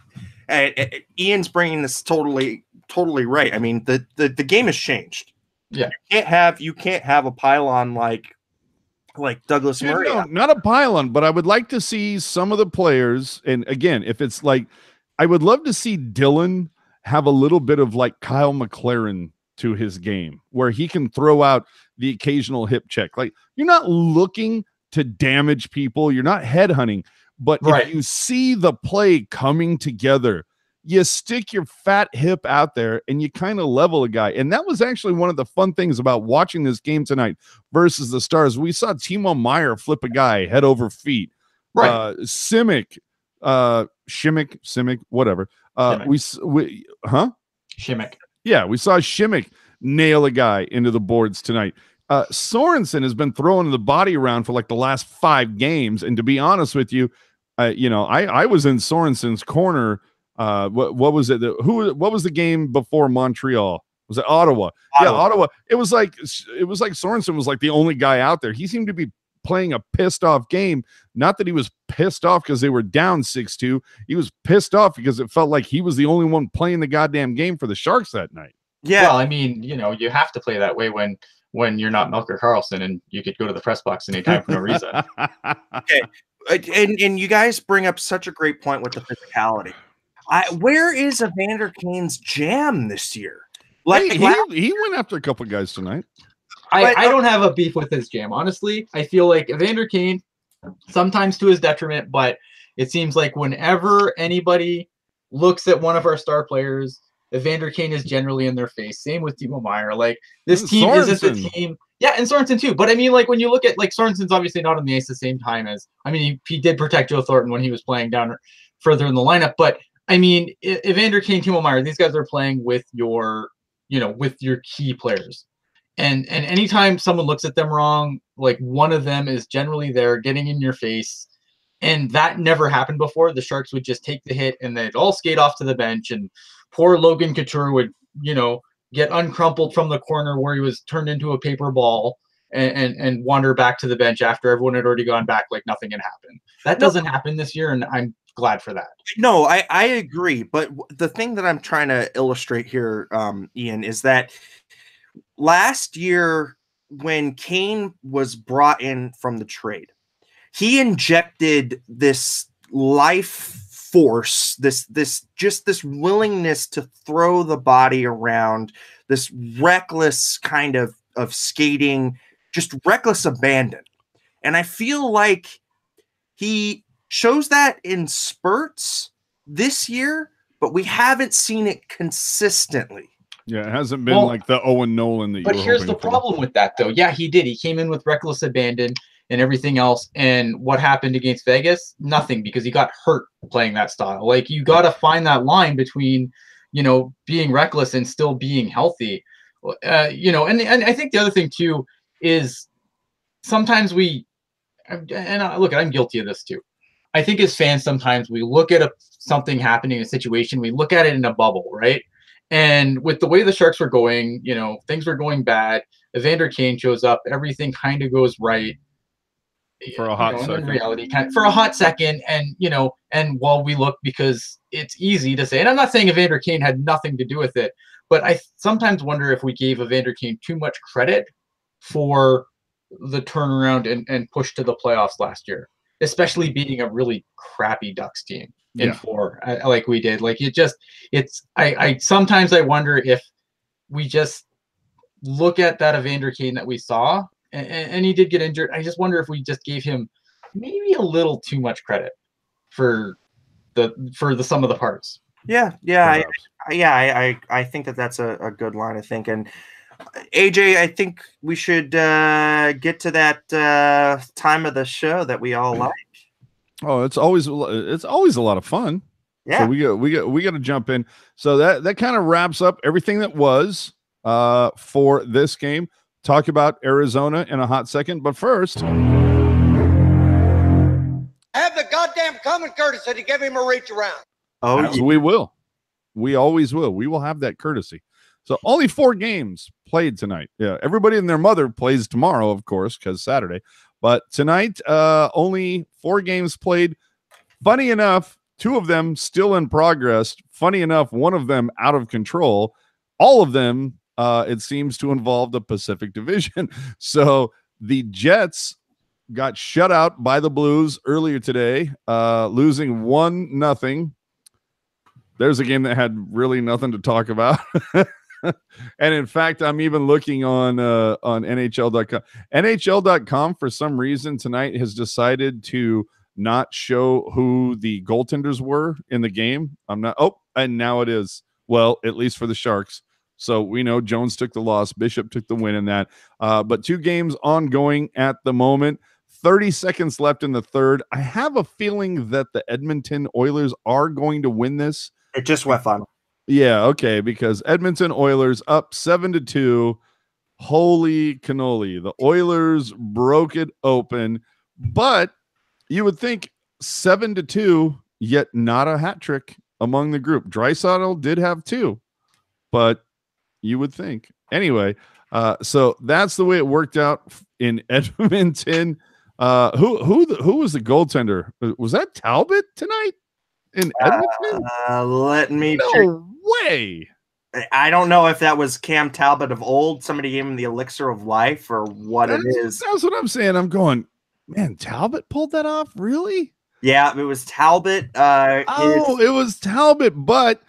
S2: Ian's bringing this totally right. I mean, the game has changed.
S3: Yeah.
S2: You can't have a pylon like Douglas Murray.
S1: No, not a pylon, but I would like to see some of the players. And again, if it's like, I would love to see Dylan have a little bit of like Kyle McLaren to his game where he can throw out the occasional hip check. Like, you're not looking to damage people. You're not headhunting, but if you see the play coming together, you stick your fat hip out there and you kind of level a guy. And that was actually one of the fun things about watching this game tonight versus the Stars. We saw Timo Meier flip a guy head over feet.
S3: Right.
S1: Simic, whatever.
S3: Shimmick.
S1: Yeah, we saw Shimmick nail a guy into the boards tonight. Sorensen has been throwing the body around for like the last 5 games. And to be honest with you, I was in Sorensen's corner. What was it? What was the game before Montreal? Was it Ottawa? Yeah, Ottawa. It was like Sorensen was like the only guy out there. He seemed to be playing a pissed off game. Not that he was pissed off because they were down 6-2. He was pissed off because it felt like he was the only one playing the goddamn game for the Sharks that night.
S2: Yeah.
S3: Well, I mean, you have to play that way when you're not Melker Karlsson and you could go to the press box anytime for no reason.
S2: Okay. And you guys bring up such a great point with the physicality. Where is Evander Kane's jam this year? Like
S1: he went after a couple guys tonight.
S3: I don't have a beef with his jam, honestly. I feel like Evander Kane, sometimes to his detriment, but it seems like whenever anybody looks at one of our star players, Evander Kane is generally in their face. Same with Timo Meier. Like, this team isn't the team. Yeah, and Sorensen too. But I mean, like, when you look at, like, Sorensen's obviously not on the ice the same time as, I mean, he did protect Joe Thornton when he was playing down further in the lineup. But I mean, Evander Kane, Timo Meier, these guys are playing with your key players. And anytime someone looks at them wrong, like, one of them is generally there getting in your face. And that never happened before. The Sharks would just take the hit and they'd all skate off to the bench. And poor Logan Couture would, get uncrumpled from the corner where he was turned into a paper ball and wander back to the bench after everyone had already gone back like nothing had happened. That doesn't happen this year, and I'm glad for that.
S2: No, I agree. But the thing that I'm trying to illustrate here, Ian, is that last year when Kane was brought in from the trade, he injected this life force, this willingness to throw the body around, this reckless kind of skating, just reckless abandon. And I feel like he shows that in spurts this year, but we haven't seen it consistently.
S1: Yeah, it hasn't been like the Owen Nolan that you were hoping for. But
S3: here's the problem with that, though. Yeah, he did. He came in with reckless abandon and everything else. And what happened against Vegas? Nothing, because he got hurt playing that style. Like, you got to find that line between, being reckless and still being healthy. And I think the other thing, too, is sometimes I'm guilty of this, too. I think as fans, sometimes we look at something happening in a situation, we look at it in a bubble, right? And with the way the Sharks were going, things were going bad. Evander Kane shows up, everything kind of goes right.
S1: For a hot second.
S3: In reality, for a hot second, and and while we look, because it's easy to say, and I'm not saying Evander Kane had nothing to do with it, but I sometimes wonder if we gave Evander Kane too much credit for the turnaround and push to the playoffs last year, especially beating a really crappy Ducks team in 4, like we did. Like, I sometimes I wonder if we just look at that Evander Kane that we saw. And he did get injured. I just wonder if we just gave him maybe a little too much credit for the sum of the parts.
S2: Yeah. I think that's a good line, I think. And AJ, I think we should get to that time of the show that we all like.
S1: Oh, it's always a lot of fun.
S2: Yeah.
S1: So we got to jump in. So that kind of wraps up everything that was for this game. Talk about Arizona in a hot second, but first,
S4: have the goddamn common courtesy to give him a reach around.
S2: Oh,
S1: yeah. We will. We always will. We will have that courtesy. So only 4 games played tonight. Yeah, everybody and their mother plays tomorrow, of course, because Saturday. But tonight, only 4 games played. Funny enough, 2 of them still in progress. Funny enough, one of them out of control. All of them, it seems to involve the Pacific Division. So the Jets got shut out by the Blues earlier today, losing 1-0. There's a game that had really nothing to talk about. And in fact, I'm even looking on NHL.com. NHL.com, for some reason, tonight has decided to not show who the goaltenders were in the game. And now it is. Well, at least for the Sharks. So we know Jones took the loss. Bishop took the win in that. But 2 games ongoing at the moment. 30 seconds left in the third. I have a feeling that the Edmonton Oilers are going to win this.
S2: It just went final.
S1: Yeah, okay, because Edmonton Oilers up 7-2. Holy cannoli. The Oilers broke it open, but you would think 7-2, yet not a hat trick among the group. Draisaitl did have 2, but you would think. Anyway, so that's the way it worked out in Edmonton. Who was the goaltender? Was that Talbot tonight in Edmonton?
S2: Let me check.
S1: No way.
S2: I don't know if that was Cam Talbot of old. Somebody gave him the elixir of life or what it is.
S1: That's what I'm saying. I'm going, man, Talbot pulled that off? Really?
S2: Yeah, it was Talbot.
S1: It was Talbot, but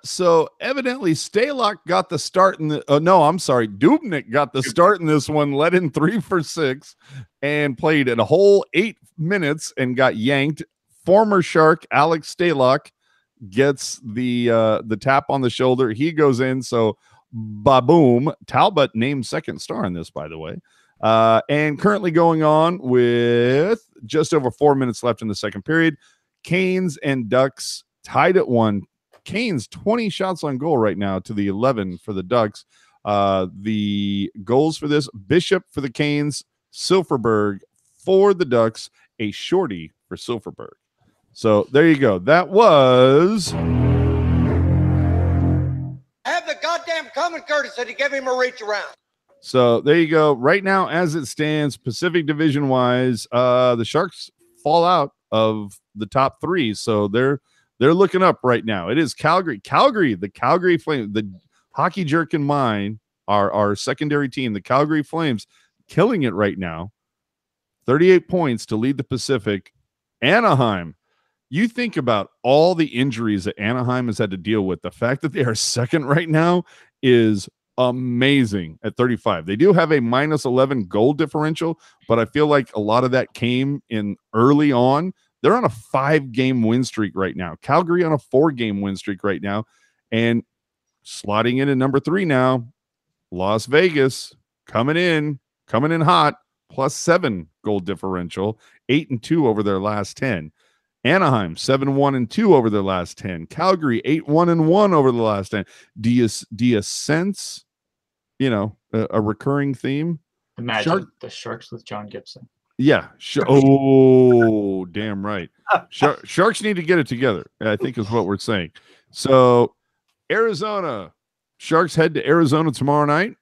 S1: so evidently Stalock got the start in the Dubnyk got the start in this one, led in 3 for 6 and played at a whole 8 minutes and got yanked. Former Shark Alex Stalock gets the tap on the shoulder. He goes in. So ba-boom. Talbot named second star in this, by the way. And currently going on with just over 4 minutes left in the second period. Canes and Ducks tied at 1. Canes 20 shots on goal right now to the 11 for the Ducks. The goals for this: Bishop for the Canes, Silfverberg for the Ducks, a shorty for Silfverberg. So there you go. That was.
S4: Have the goddamn common courtesy to give him a reach around.
S1: So there you go. Right now, as it stands, Pacific Division wise, the Sharks fall out of the top 3. So they're looking up right now. It is Calgary, the Calgary Flames, the hockey jerk in mine, our secondary team, the Calgary Flames, killing it right now. 38 points to lead the Pacific. Anaheim. You think about all the injuries that Anaheim has had to deal with. The fact that they are second right now is amazing at 35. They do have a -11 goal differential, but I feel like a lot of that came in early on. They're on a 5-game win streak right now. Calgary on a 4-game win streak right now. And slotting in at number 3 now, Las Vegas coming in hot, +7 goal differential, 8-2 over their last 10. Anaheim 7-1-2 over their last 10. Calgary 8-1-1 over the last 10. Do you sense, a recurring theme?
S3: Imagine the Sharks with John Gibson.
S1: Yeah. Oh, damn right. Sharks need to get it together, I think is what we're saying. So Arizona, Sharks head to Arizona tomorrow night.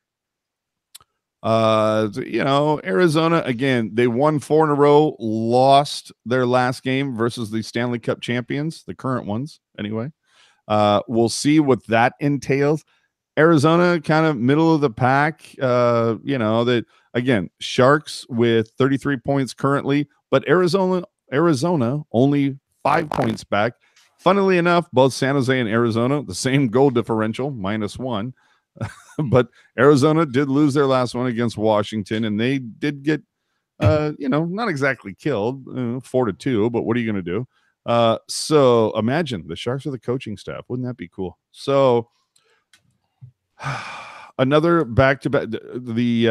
S1: Arizona, again, they won 4 in a row, lost their last game versus the Stanley Cup champions, the current ones anyway. We'll see what that entails. Arizona kind of middle of the pack, that again, Sharks with 33 points currently, but Arizona only 5 points back. Funnily enough, both San Jose and Arizona, the same goal differential, -1. But Arizona did lose their last one against Washington, and they did get, not exactly killed, 4-2, but what are you going to do? So imagine the Sharks are the coaching staff. Wouldn't that be cool? So another back-to-back, the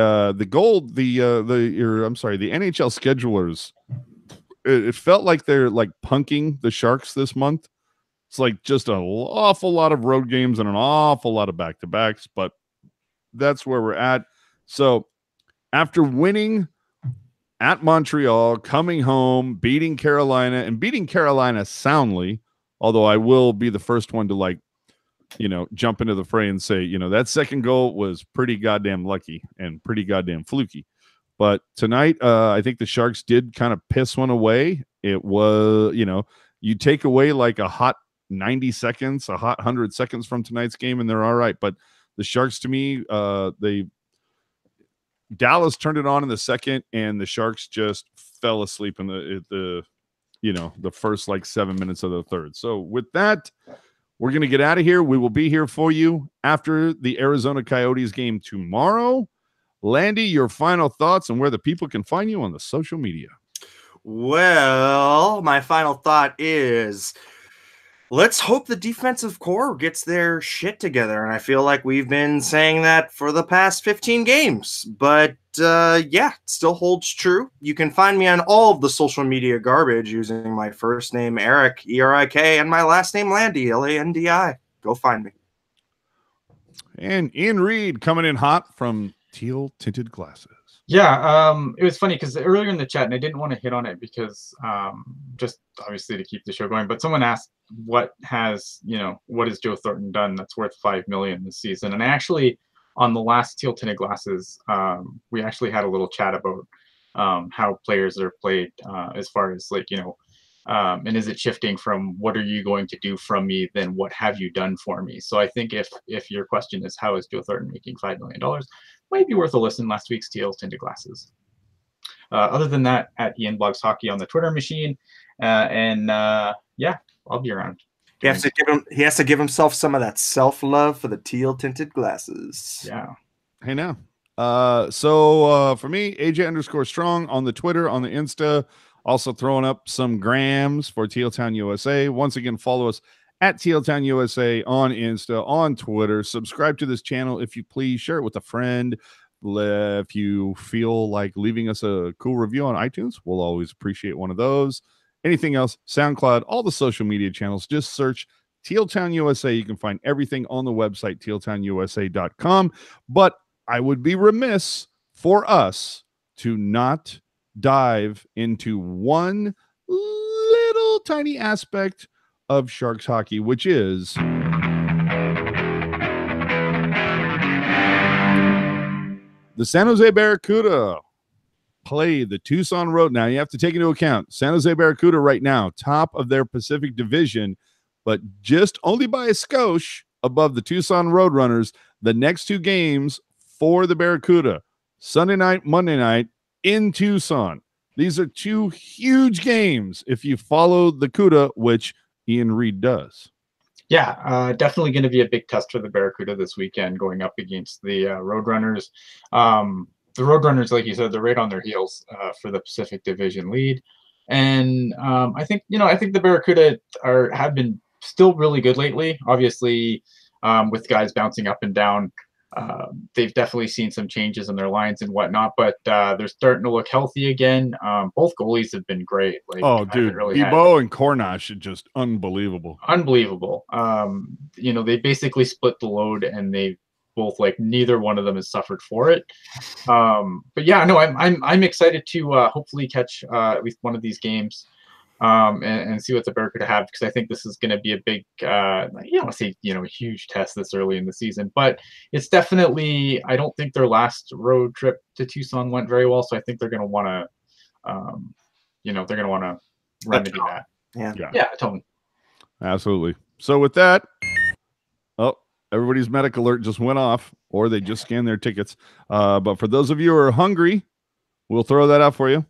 S1: NHL schedulers, it felt like they're like punking the Sharks this month. It's like just an awful lot of road games and an awful lot of back-to-backs, but that's where we're at. So after winning at Montreal, coming home, beating Carolina, and beating Carolina soundly, although I will be the first one to jump into the fray and say, that second goal was pretty goddamn lucky and pretty goddamn fluky. But tonight, I think the Sharks did kind of piss one away. It was, you take away like a hot 90 seconds, a hot 100 seconds from tonight's game, and they're all right. But the Sharks, to me, Dallas turned it on in the second, and the Sharks just fell asleep in the first 7 minutes of the third. So with that, we're going to get out of here. We will be here for you after the Arizona Coyotes game tomorrow. Landi, your final thoughts on where the people can find you on the social media.
S2: Well, my final thought is let's hope the defensive core gets their shit together. And I feel like we've been saying that for the past 15 games. But it still holds true. You can find me on all of the social media garbage using my first name, Eric, E-R-I-K, and my last name, Landi, L-A-N-D-I. Go find me.
S1: And Ian Reed coming in hot from Teal Tinted Glasses.
S3: Yeah, it was funny because earlier in the chat, and I didn't want to hit on it because just obviously to keep the show going, but someone asked what has Joe Thornton done that's worth $5 million this season? And I actually, on the last Teal Tinted Glasses, we actually had a little chat about how players are played as far as and is it shifting from what are you going to do from me than what have you done for me? So I think if your question is how is Joe Thornton making $5 million, might be worth a listen. Last week's Teal Tinted Glasses. Other than that, at Ian Blogs Hockey on the Twitter machine, I'll be around.
S2: He has to give himself some of that self-love for the Teal Tinted Glasses.
S3: Yeah.
S1: Hey now. So for me, AJ_strong on the Twitter, on the Insta. Also throwing up some grams for Tealtown USA. Once again, follow us at Tealtown USA on Insta, on Twitter. Subscribe to this channel if you please. Share it with a friend. If you feel like leaving us a cool review on iTunes, we'll always appreciate one of those. Anything else, SoundCloud, all the social media channels, just search Tealtown USA. You can find everything on the website, tealtownusa.com. But I would be remiss for us to not dive into one little tiny aspect of Sharks hockey, which is the San Jose Barracuda play the Tucson Road. Now you have to take into account San Jose Barracuda right now, top of their Pacific Division, but just only by a skosh above the Tucson Roadrunners. The next two games for the Barracuda, Sunday night, Monday night, in Tucson. These are two huge games if you follow the CUDA, which Ian Reed does.
S3: Yeah, definitely going to be a big test for the Barracuda this weekend, going up against the Roadrunners. The Roadrunners, like you said, they're right on their heels for the Pacific Division lead, and I think the Barracuda have been still really good lately. Obviously, with guys bouncing up and down. They've definitely seen some changes in their lines and whatnot, but they're starting to look healthy again. Both goalies have been great.
S1: Bebo and Cornash are just unbelievable.
S3: Unbelievable. They basically split the load, and they both neither one of them has suffered for it. But yeah, no, I'm excited to hopefully catch at least one of these games. And see what the Barracuda have, because I think this is going to be a big, huge test this early in the season. But it's definitely, I don't think their last road trip to Tucson went very well, so I think they're going to want to, remedy that. Yeah, atone.
S1: Absolutely. So with that, everybody's medic alert just went off, or they just scanned their tickets. But for those of you who are hungry, we'll throw that out for you.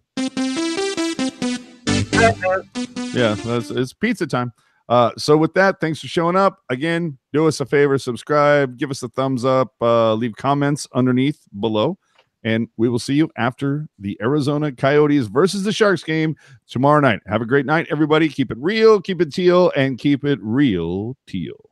S1: Yeah, it's pizza time. So with that, thanks for showing up. Again, do us a favor, subscribe, give us a thumbs up, leave comments underneath below, and we will see you after the Arizona Coyotes versus the Sharks game tomorrow night. Have a great night, everybody. Keep it real, keep it teal, and keep it real teal.